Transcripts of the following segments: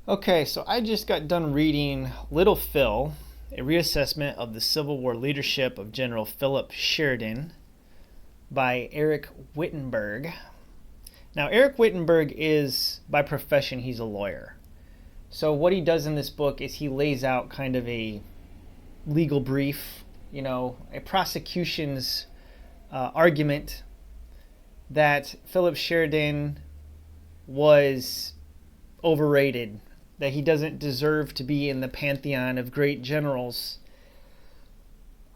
Okay, so I just got done reading Little Phil, a reassessment of the Civil War leadership of General Philip Sheridan by Eric Wittenberg. Now, Eric Wittenberg is, by profession, he's a lawyer. So what he does in this book is he lays out kind of a legal brief, a prosecution's argument that Philip Sheridan was overrated, that he doesn't deserve to be in the pantheon of great generals.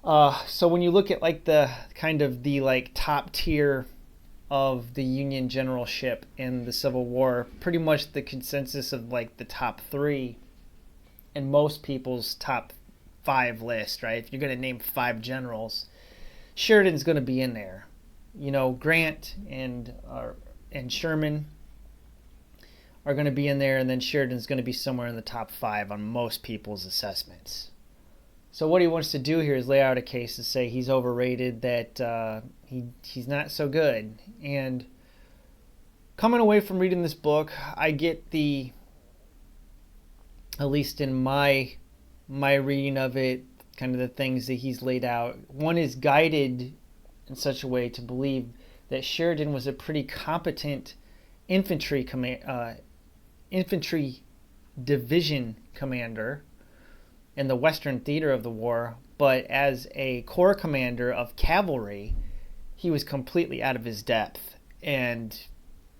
So when you look at the top tier of the Union generalship in the Civil War, pretty much the consensus of the top three in most people's top five list, right? If you're going to name five generals, Sheridan's going to be in there. Grant and Sherman are going to be in there, and then Sheridan's going to be somewhere in the top five on most people's assessments. So what he wants to do here is lay out a case to say he's overrated, that he's not so good. And coming away from reading this book, I get at least in my reading of it, kind of the things that he's laid out. One is guided in such a way to believe that Sheridan was a pretty competent infantry division commander in the Western theater of the war, but as a corps commander of cavalry, he was completely out of his depth. And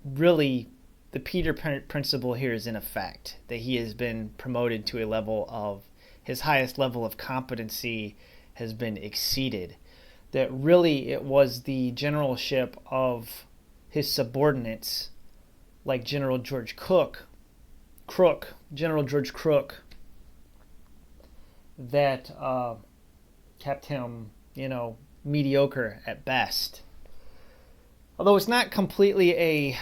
really, the Peter principle here is in effect, that he has been promoted to a level of, his highest level of competency has been exceeded. That really it was the generalship of his subordinates, like General George Crook, that kept him, mediocre at best. Although it's not completely a,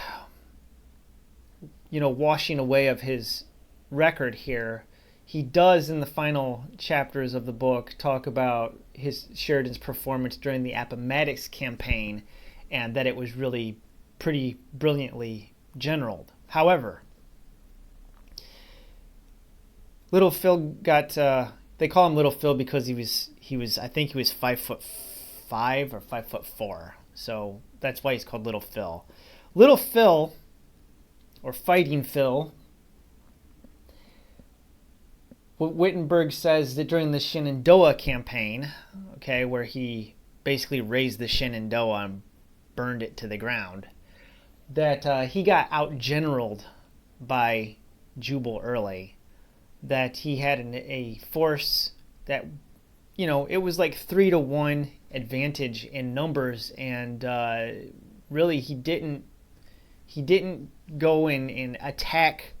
washing away of his record here, he does in the final chapters of the book talk about Sheridan's performance during the Appomattox campaign, and that it was really pretty brilliantly generaled. However, Little Phil got they call him Little Phil because he was I think he was 5'5" or 5'4", so that's why he's called Little Phil. Little Phil, or Fighting Phil, Wittenberg says that during the Shenandoah campaign, where he basically raised the Shenandoah and burned it to the ground, that he got out-generaled by Jubal Early, that he had a force that, it was 3-1 advantage in numbers, and really he didn't go in and attack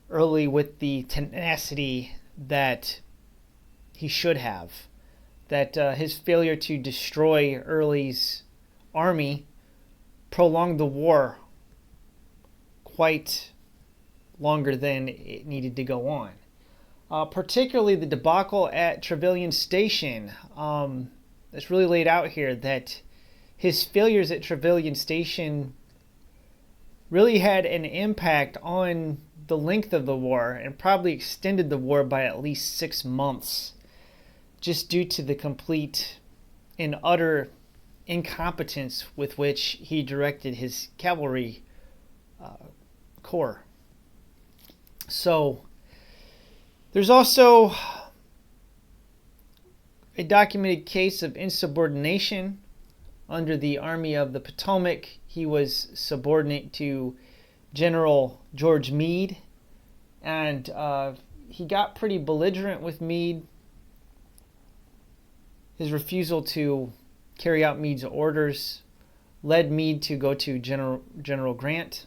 Early with the tenacity that he should have. That his failure to destroy Early's army prolonged the war quite longer than it needed to go on. Particularly the debacle at Trevilian Station. That's really laid out here, that his failures at Trevilian Station really had an impact on the length of the war, and probably extended the war by at least 6 months, just due to the complete and utter incompetence with which he directed his cavalry corps. So there's also a documented case of insubordination under the Army of the Potomac. He was subordinate to General George Meade, and he got pretty belligerent with Meade. His refusal to carry out Meade's orders led Meade to go to General Grant,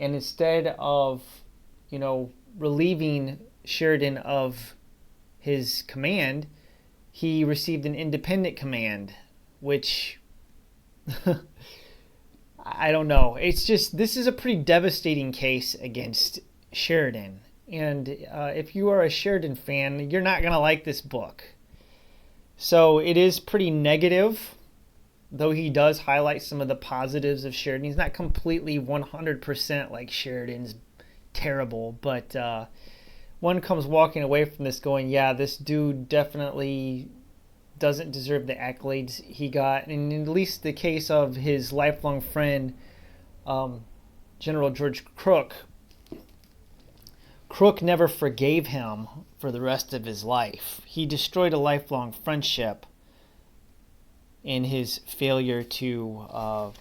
and instead of relieving Sheridan of his command, he received an independent command, which I don't know. It's just, this is a pretty devastating case against Sheridan. And if you are a Sheridan fan, you're not going to like this book. So it is pretty negative, though he does highlight some of the positives of Sheridan. He's not completely 100% like Sheridan's terrible, but one comes walking away from this going, yeah, this dude definitely doesn't deserve the accolades he got. And in at least the case of his lifelong friend, General George Crook, Crook never forgave him for the rest of his life. He destroyed a lifelong friendship in his failure to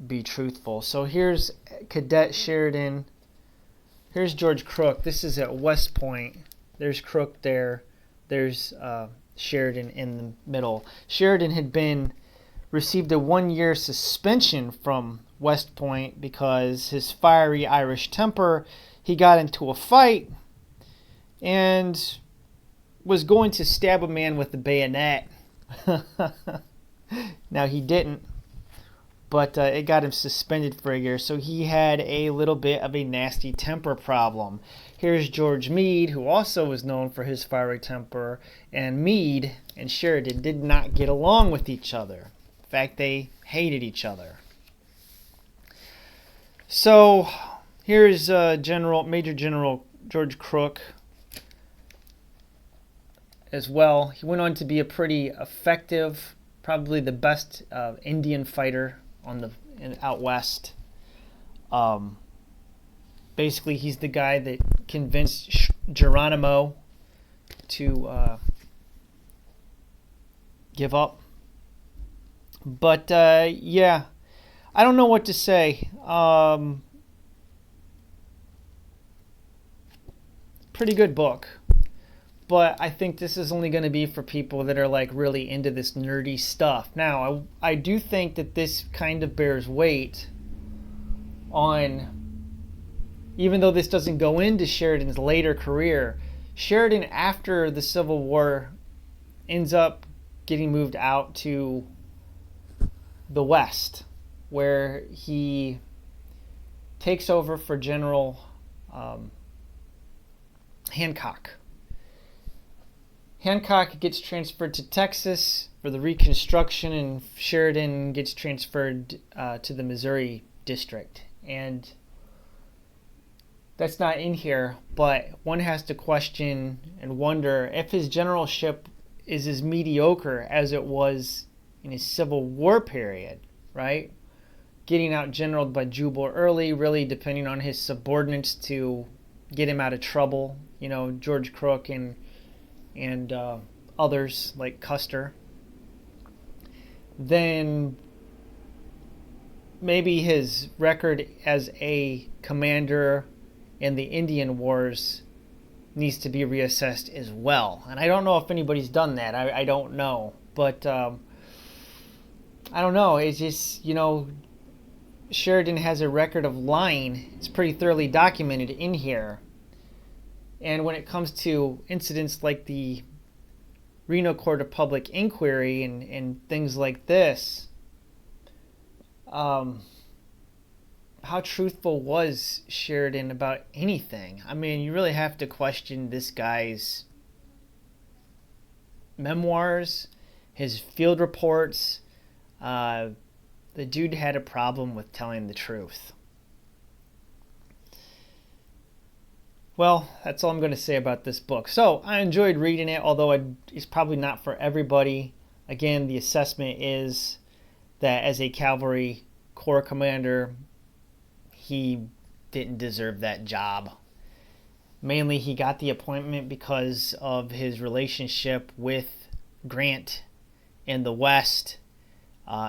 be truthful. So here's Cadet Sheridan. Here's George Crook. This is at West Point. There's Crook there. There's Sheridan in the middle. Sheridan had received a 1-year suspension from West Point because his fiery Irish temper. He got into a fight and was going to stab a man with a bayonet. Now he didn't, but it got him suspended for a year. So he had a little bit of a nasty temper problem. Here's George Meade, who also was known for his fiery temper, and Meade and Sheridan did not get along with each other. In fact, they hated each other. So here's Major General George Crook as well. He went on to be a pretty effective, probably the best Indian fighter out west. Basically, he's the guy that convinced Geronimo to give up. But yeah, I don't know what to say. Pretty good book, but I think this is only going to be for people that are like really into this nerdy stuff. Now, I do think that this kind of bears weight on, even though this doesn't go into Sheridan's later career, Sheridan after the Civil War ends up getting moved out to the West, where he takes over for General Hancock. Hancock gets transferred to Texas for the Reconstruction, and Sheridan gets transferred to the Missouri District. And that's not in here, but one has to question and wonder if his generalship is as mediocre as it was in his Civil War period, right? Getting out-generaled by Jubal Early, really depending on his subordinates to get him out of trouble. You know, George Crook and others like Custer. Then maybe his record as a commander in the Indian Wars needs to be reassessed as well. And I don't know if anybody's done that. I don't know. But I don't know. It's just, you know, Sheridan has a record of lying. It's pretty thoroughly documented in here. And when it comes to incidents like the Reno Court of Public Inquiry and things like this, how truthful was Sheridan about anything? I mean, you really have to question this guy's memoirs, his field reports. The dude had a problem with telling the truth. Well, that's all I'm going to say about this book. So I enjoyed reading it, although it's probably not for everybody. Again, the assessment is that as a cavalry corps commander, he didn't deserve that job. Mainly, he got the appointment because of his relationship with Grant in the West.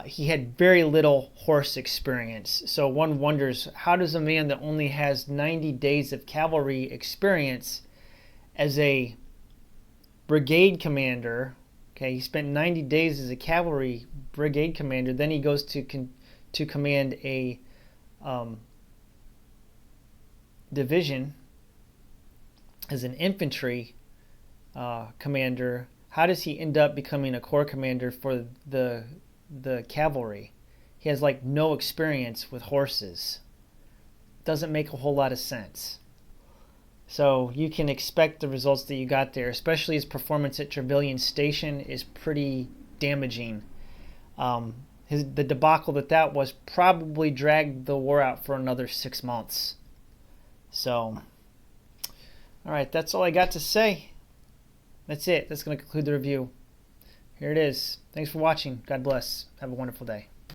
He had very little horse experience. So one wonders, how does a man that only has 90 days of cavalry experience as a brigade commander, okay, he spent 90 days as a cavalry brigade commander, then he goes to command a division as an infantry commander. How does he end up becoming a corps commander for the cavalry? He has like no experience with horses. Doesn't make a whole lot of sense. So you can expect the results that you got there, especially his performance at Trevelyan Station is pretty damaging. The debacle that was probably dragged the war out for another 6 months. So, all right, that's all I got to say. That's it. That's going to conclude the review. Here it is. Thanks for watching. God bless. Have a wonderful day.